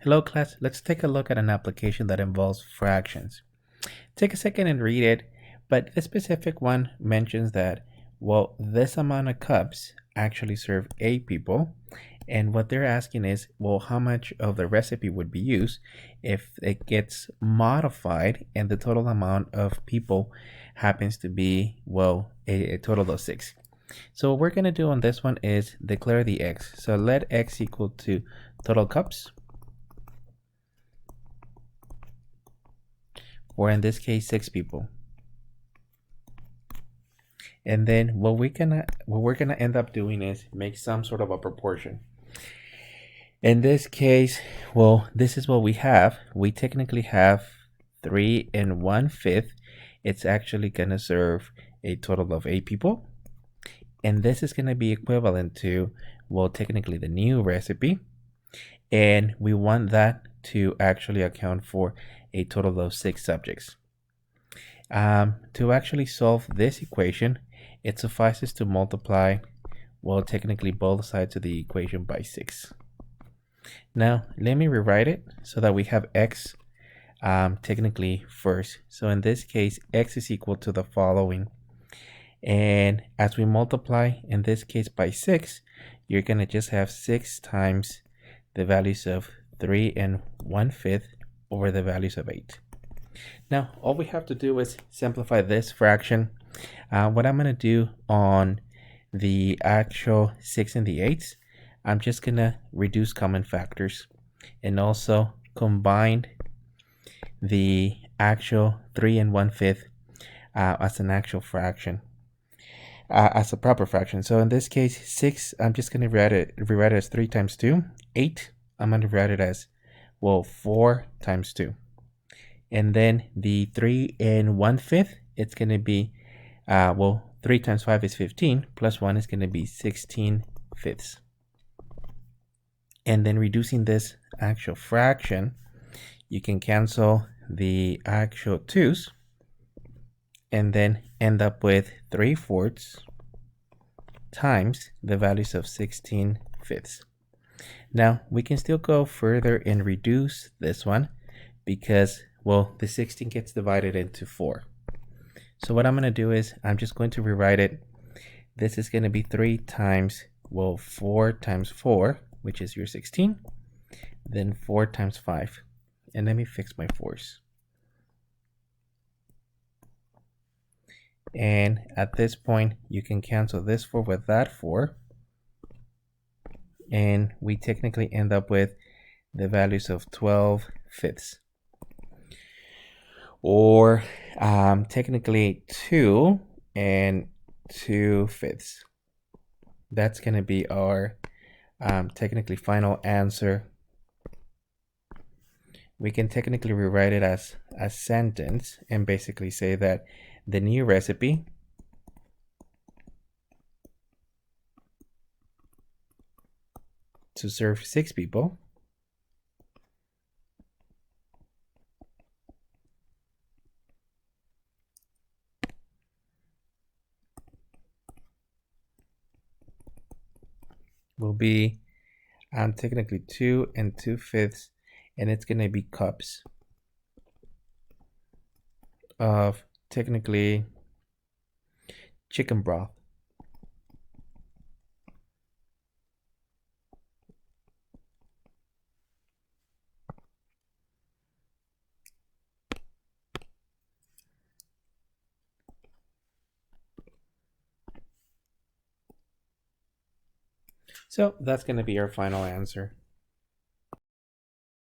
Hello class, let's take a look at an application that involves fractions. Take a second and read it, but the specific one mentions that, well, this amount of cups actually serve 8 people, and what they're asking is, well, how much of the recipe would be used if it gets modified and the total amount of people happens to be, well, a total of 6. So what we're going to do on this one is declare the x. So let x equal to total cups, or in this case 6 people. And then what we're gonna end up doing is make some sort of a proportion. In this case, well, this is what we have. We technically have 3 1/5. It's actually gonna serve a total of 8 people, and this is gonna be equivalent to, well, technically the new recipe, and we want that to actually account for a total of 6 subjects. To actually solve this equation, it suffices to multiply, well, technically both sides of the equation by 6. Now, let me rewrite it so that we have x technically first. So in this case, x is equal to the following. And as we multiply, in this case by 6, you're going to just have 6 times the values of 3 1/5 over the values of 8. Now, all we have to do is simplify this fraction. What I'm going to do on the actual 6 and the 8s, I'm just going to reduce common factors and also combine the actual 3 1/5 as an actual fraction, as a proper fraction. So in this case, 6, I'm just going to rewrite it as 3 times 2. 8, I'm going to rewrite it as, well, 4 times 2. And then the 3 1/5, it's going to be, well, 3 times 5 is 15, plus 1 is going to be 16/5. And then reducing this actual fraction, you can cancel the actual 2's and then end up with 3/4 times the values of 16/5. Now, we can still go further and reduce this one because, well, the 16 gets divided into 4. So what I'm going to do is I'm just going to rewrite it. This is going to be 3 times, well, 4 times 4, which is your 16, then 4 times 5. And let me fix my 4's. And at this point, you can cancel this 4 with that 4. And we technically end up with the values of 12/5. Or technically 2 2/5. That's going to be our technically final answer. We can technically rewrite it as a sentence and basically say that the new recipe to serve 6 people will be technically 2 2/5, and it's going to be cups of technically chicken broth. So that's going to be our final answer.